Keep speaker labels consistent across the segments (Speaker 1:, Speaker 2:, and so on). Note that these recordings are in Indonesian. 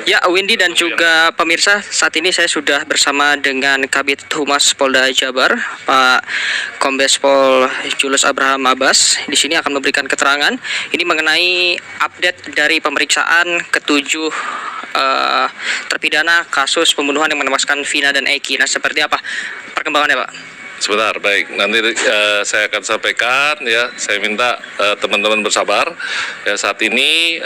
Speaker 1: Ya, Windy dan juga pemirsa, saat ini saya sudah bersama dengan Kabid Humas Polda Jabar, Pak Kombes Pol Julius Abraham Abbas. Di sini akan memberikan keterangan ini mengenai update dari pemeriksaan ketujuh terpidana kasus pembunuhan yang menewaskan Vina dan Eki. Nah, seperti apa perkembangannya, Pak?
Speaker 2: Sebentar, baik. Nanti saya akan sampaikan ya. Saya minta teman-teman bersabar. Ya, saat ini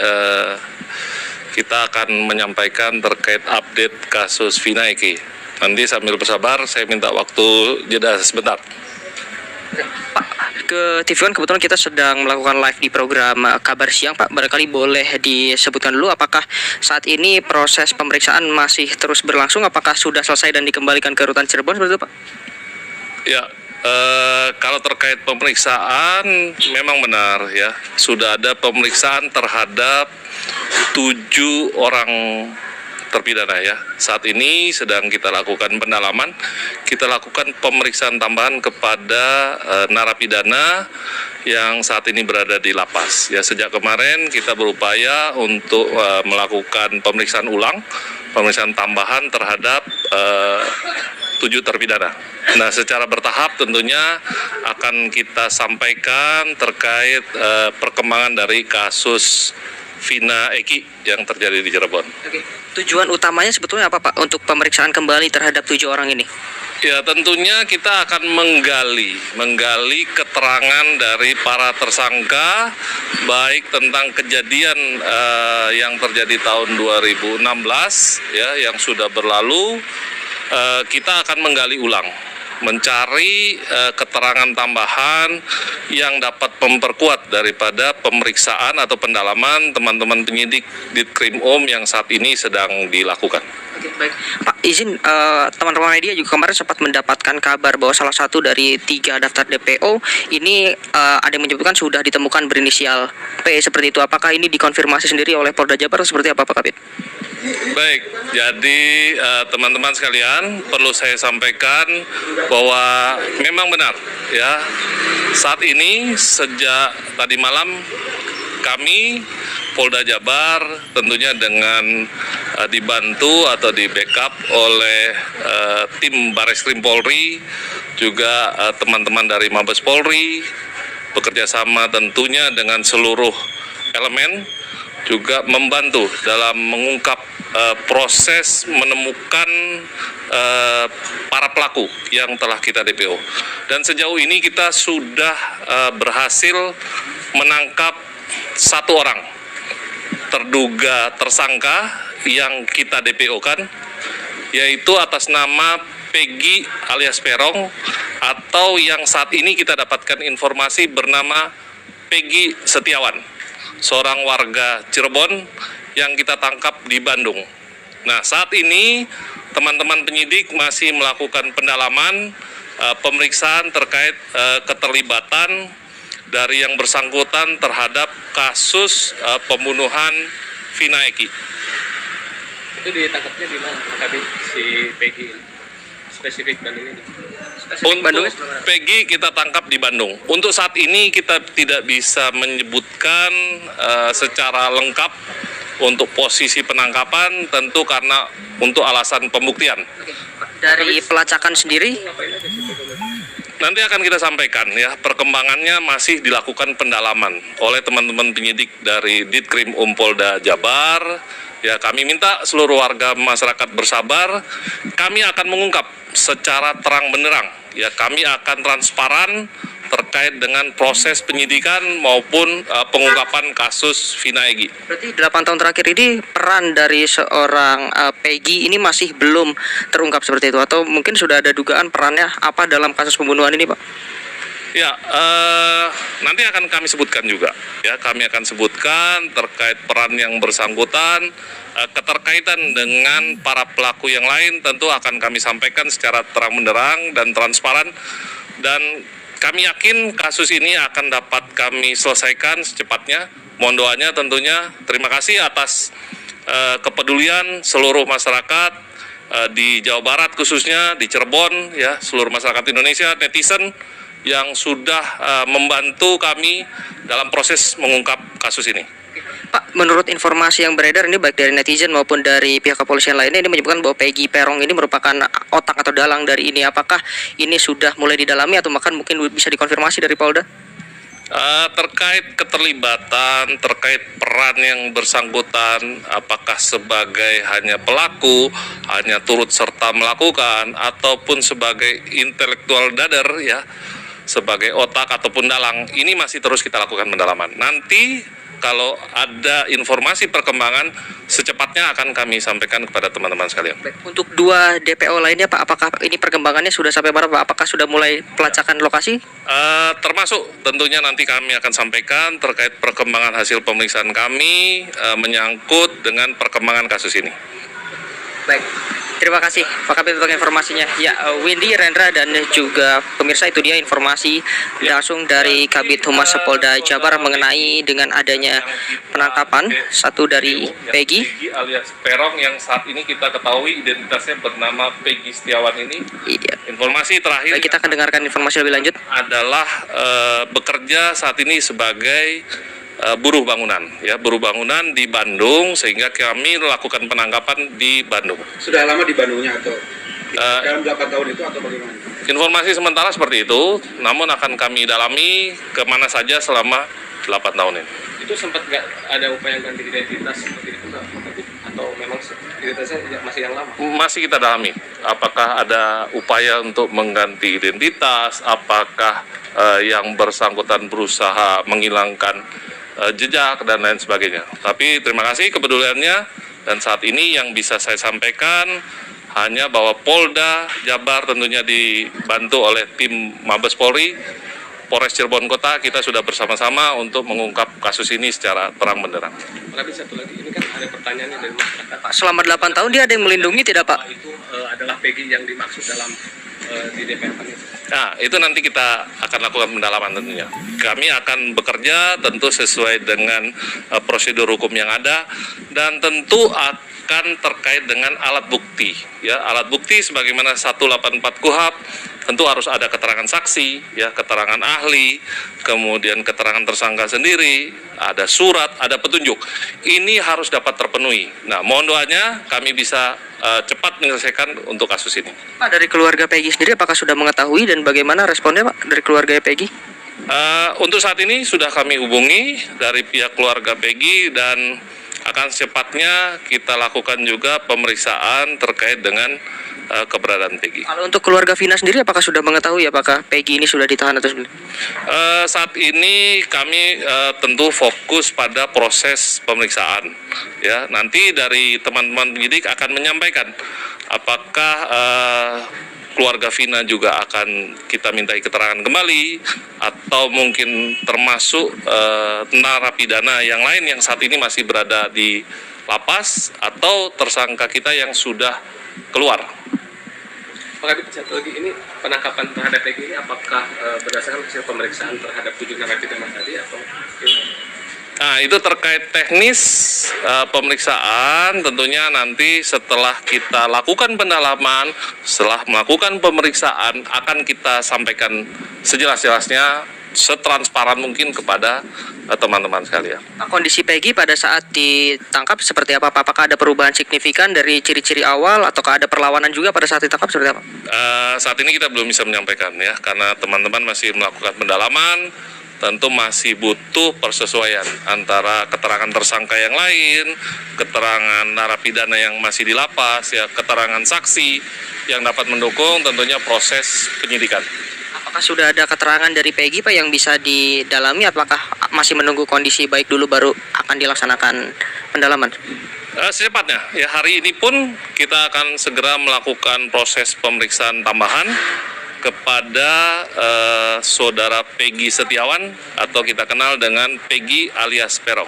Speaker 2: kita akan menyampaikan terkait update kasus Vina Eki. Nanti sambil bersabar, saya minta waktu jeda sebentar.
Speaker 1: Pak, ke TV One kebetulan kita sedang melakukan live di program Kabar Siang, Pak. Barangkali boleh disebutkan dulu apakah saat ini proses pemeriksaan masih terus berlangsung, apakah sudah selesai dan dikembalikan ke rutan Cirebon seperti itu, Pak?
Speaker 2: Ya, kalau terkait pemeriksaan memang benar ya, sudah ada pemeriksaan terhadap 7 orang terpidana ya. Saat ini sedang kita lakukan pendalaman, kita lakukan pemeriksaan tambahan kepada narapidana yang saat ini berada di lapas. Ya, sejak kemarin kita berupaya untuk melakukan pemeriksaan ulang, pemeriksaan tambahan terhadap 7 terpidana. Nah, secara bertahap tentunya akan kita sampaikan terkait perkembangan dari kasus Vina Eki yang terjadi di Cirebon.
Speaker 1: Oke. Tujuan utamanya sebetulnya apa, Pak, untuk pemeriksaan kembali terhadap 7 orang ini?
Speaker 2: Ya, tentunya kita akan menggali keterangan dari para tersangka, baik tentang kejadian yang terjadi tahun 2016 ya, yang sudah berlalu. Kita akan menggali ulang, mencari keterangan tambahan yang dapat memperkuat daripada pemeriksaan atau pendalaman teman-teman penyidik Ditkrimum yang saat ini sedang dilakukan.
Speaker 1: Oke, baik. Pak, izin teman-teman media juga kemarin sempat mendapatkan kabar bahwa salah satu dari 3 daftar DPO ini ada yang menyebutkan sudah ditemukan berinisial P seperti itu. Apakah ini dikonfirmasi sendiri oleh Polda Jabar atau seperti apa, Pak Kabid?
Speaker 2: Baik, jadi teman-teman sekalian, perlu saya sampaikan bahwa memang benar ya, saat ini sejak tadi malam kami Polda Jabar tentunya dengan dibantu atau di backup oleh tim Bareskrim Polri, juga teman-teman dari Mabes Polri, bekerja sama tentunya dengan seluruh elemen, juga membantu dalam mengungkap proses menemukan para pelaku yang telah kita DPO. Dan sejauh ini kita sudah berhasil menangkap 1 orang terduga tersangka yang kita DPO-kan, yaitu atas nama Peggy alias Perong, atau yang saat ini kita dapatkan informasi bernama Peggy Setiawan, seorang warga Cirebon yang kita tangkap di Bandung. Nah, saat ini teman-teman penyidik masih melakukan pendalaman, pemeriksaan terkait keterlibatan dari yang bersangkutan terhadap kasus pembunuhan Vina Eki.
Speaker 3: Itu ditangkapnya di mana, Kabit, si Peggy ini? Spesifik Bandung ini?
Speaker 2: Untuk Peggy kita tangkap di Bandung. Untuk saat ini kita tidak bisa menyebutkan secara lengkap untuk posisi penangkapan, tentu karena untuk alasan pembuktian.
Speaker 1: Dari pelacakan sendiri,
Speaker 2: Nanti akan kita sampaikan ya, perkembangannya masih dilakukan pendalaman oleh teman-teman penyidik dari Ditkrimum Polda Jabar. Ya, kami minta seluruh warga masyarakat bersabar. Kami akan mengungkap secara terang benderang. Ya, kami akan transparan terkait dengan proses penyidikan maupun pengungkapan kasus Vina Eki.
Speaker 1: berarti 8 tahun terakhir ini peran dari seorang Peggy ini masih belum terungkap seperti itu, atau mungkin sudah ada dugaan perannya apa dalam kasus pembunuhan ini, Pak?
Speaker 2: Ya, nanti akan kami sebutkan juga. Ya, kami akan sebutkan terkait peran yang bersangkutan, keterkaitan dengan para pelaku yang lain tentu akan kami sampaikan secara terang benderang dan transparan, dan kami yakin kasus ini akan dapat kami selesaikan secepatnya. Mohon doanya tentunya. Terima kasih atas kepedulian seluruh masyarakat di Jawa Barat, khususnya di Cirebon, ya, seluruh masyarakat Indonesia, netizen yang sudah membantu kami dalam proses mengungkap kasus ini.
Speaker 1: Pak, menurut informasi yang beredar ini baik dari netizen maupun dari pihak kepolisian lainnya ini menyebutkan bahwa Peggy Peron ini merupakan otak atau dalang dari ini. Apakah ini sudah mulai didalami atau bahkan mungkin bisa dikonfirmasi dari Polda?
Speaker 2: Terkait keterlibatan, terkait peran yang bersangkutan, apakah sebagai hanya pelaku, hanya turut serta melakukan, ataupun sebagai intelektual dader ya, sebagai otak ataupun dalang, ini masih terus kita lakukan pendalaman. Nanti kalau ada informasi perkembangan, secepatnya akan kami sampaikan kepada teman-teman sekalian.
Speaker 1: Baik, untuk 2 DPO lainnya Pak, apakah ini perkembangannya sudah sampai mana Pak? Apakah sudah mulai pelacakan lokasi?
Speaker 2: Termasuk tentunya nanti kami akan sampaikan terkait perkembangan hasil pemeriksaan kami menyangkut dengan perkembangan kasus ini.
Speaker 1: Baik, terima kasih Pak Kabit untuk informasinya. Ya, Windy, Rendra, dan juga pemirsa, itu dia informasi langsung dari Kabit Humas Polda Jabar mengenai dengan adanya penangkapan satu dari Peggy.
Speaker 2: Peggy alias Peron yang saat ini kita ketahui identitasnya bernama Peggy Setiawan ini.
Speaker 1: Iya.
Speaker 2: Informasi terakhir
Speaker 1: Baik, kita akan dengarkan informasi lebih lanjut.
Speaker 2: adalah bekerja saat ini sebagai buruh bangunan, ya, buruh bangunan di Bandung, sehingga kami melakukan penangkapan di Bandung.
Speaker 4: Sudah lama di Bandungnya atau dalam 8 tahun itu atau bagaimana?
Speaker 2: Informasi sementara seperti itu, namun akan kami dalami kemana saja selama 8 tahun ini.
Speaker 3: Itu sempat nggak ada upaya ganti identitas seperti itu nggak? Atau memang identitasnya masih yang lama?
Speaker 2: Masih kita dalami, apakah ada upaya untuk mengganti identitas, apakah yang bersangkutan berusaha menghilangkan jejak dan lain sebagainya. Tapi terima kasih kepeduliannya, dan saat ini yang bisa saya sampaikan hanya bahwa Polda Jabar tentunya dibantu oleh tim Mabes Polri, Polres Cirebon Kota, kita sudah bersama-sama untuk mengungkap kasus ini secara terang benderang.
Speaker 3: Tapi satu lagi, ini kan ada pertanyaannya dari masyarakat.
Speaker 1: Pak, selama 8 tahun dia ada yang melindungi tidak Pak?
Speaker 3: Itu adalah Peggy yang dimaksud dalam di DPR itu.
Speaker 2: Nah, itu nanti kita akan lakukan pendalaman tentunya. Kami akan bekerja tentu sesuai dengan prosedur hukum yang ada, dan tentu akan terkait dengan alat bukti. Ya, alat bukti sebagaimana 184 KUHP tentu harus ada keterangan saksi, ya, keterangan ahli, kemudian keterangan tersangka sendiri, ada surat, ada petunjuk. Ini harus dapat terpenuhi. Nah, mohon doanya kami bisa cepat menyelesaikan untuk kasus ini.
Speaker 1: Pak, dari keluarga Peggy sendiri apakah sudah mengetahui dan bagaimana responnya Pak dari keluarga Peggy?
Speaker 2: Untuk saat ini sudah kami hubungi dari pihak keluarga Peggy, dan akan secepatnya kita lakukan juga pemeriksaan terkait dengan keberadaan Peggy.
Speaker 1: Kalau untuk keluarga Vina sendiri apakah sudah mengetahui apakah Peggy ini sudah ditahan atau belum?
Speaker 2: Saat ini kami tentu fokus pada proses pemeriksaan. Ya, nanti dari teman-teman penyidik akan menyampaikan apakah keluarga Vina juga akan kita mintai keterangan kembali, atau mungkin termasuk narapidana yang lain yang saat ini masih berada di lapas, atau tersangka kita yang sudah keluar.
Speaker 3: Pak Kabit, satu lagi, ini penangkapan terhadap Peggy ini apakah berdasarkan hasil pemeriksaan terhadap 7 narapidana tadi atau?
Speaker 2: Nah, itu terkait teknis pemeriksaan, tentunya nanti setelah kita lakukan pendalaman, setelah melakukan pemeriksaan, akan kita sampaikan sejelas-jelasnya, setransparan mungkin kepada teman-teman sekalian.
Speaker 1: Pak, kondisi Peggy pada saat ditangkap seperti apa? Apakah ada perubahan signifikan dari ciri-ciri awal, ataukah ada perlawanan juga pada saat ditangkap seperti apa?
Speaker 2: Saat ini kita belum bisa menyampaikan, ya, karena teman-teman masih melakukan pendalaman. Tentu masih butuh persesuaian antara keterangan tersangka yang lain, keterangan narapidana yang masih di lapas, ya, keterangan saksi yang dapat mendukung tentunya proses penyidikan.
Speaker 1: Apakah sudah ada keterangan dari Peggy Pak yang bisa didalami? Apakah masih menunggu kondisi baik dulu baru akan dilaksanakan pendalaman?
Speaker 2: Secepatnya, ya, hari ini pun kita akan segera melakukan proses pemeriksaan tambahan kepada saudara Peggy Setiawan, atau kita kenal dengan Peggy alias Peron.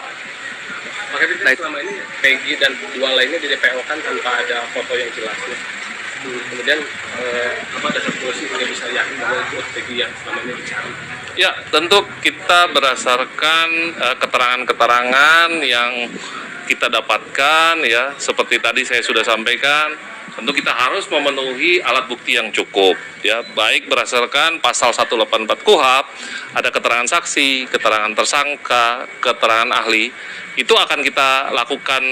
Speaker 3: Pak Kabit, selama ini Peggy dan 2 lainnya di DPO kan tanpa ada foto yang jelas. Ya. Kemudian apa dasar polisi hingga bisa yakin bahwa itu Peggy yang selama ini dicari?
Speaker 2: Ya, tentu kita berdasarkan keterangan-keterangan yang kita dapatkan ya, seperti tadi saya sudah sampaikan, tentu kita harus memenuhi alat bukti yang cukup ya, baik berdasarkan pasal 184 KUHP, ada keterangan saksi, keterangan tersangka, keterangan ahli, itu akan kita lakukan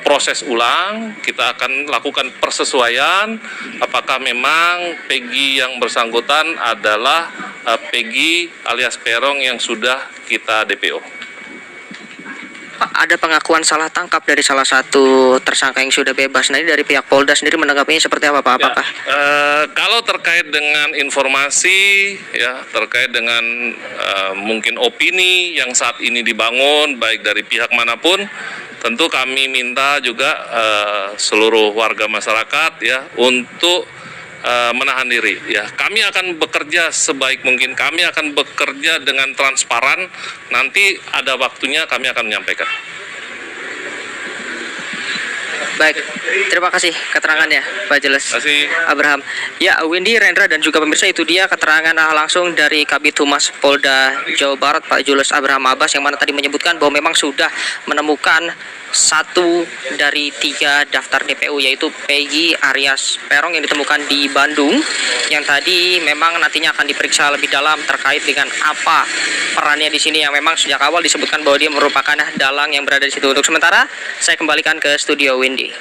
Speaker 2: proses ulang, kita akan lakukan persesuaian apakah memang Peggy yang bersangkutan adalah Peggy alias Peron yang sudah kita DPO.
Speaker 1: Pak, ada pengakuan salah tangkap dari salah satu tersangka yang sudah bebas. Nah, ini dari pihak Polda sendiri menanggapinya seperti apa, Pak? Apakah
Speaker 2: Kalau terkait dengan informasi ya, terkait dengan mungkin opini yang saat ini dibangun baik dari pihak manapun, tentu kami minta juga seluruh warga masyarakat ya untuk menahan diri ya. Kami akan bekerja sebaik mungkin, kami akan bekerja dengan transparan, nanti ada waktunya kami akan menyampaikan.
Speaker 1: baik, terima kasih keterangannya, Pak Jules
Speaker 2: Terima kasih.
Speaker 1: Abraham. Ya, Windy, Rendra, dan juga pemirsa, itu dia keterangan langsung dari Kabid Humas Polda Jawa Barat, Pak Jules Abraham Abbas, yang mana tadi menyebutkan bahwa memang sudah menemukan 1 dari 3 daftar DPO, yaitu Peggy alias Peron yang ditemukan di Bandung, yang tadi memang nantinya akan diperiksa lebih dalam terkait dengan apa perannya di sini, yang memang sejak awal disebutkan bahwa dia merupakan dalang yang berada di situ. Untuk sementara, saya kembalikan ke studio Windy.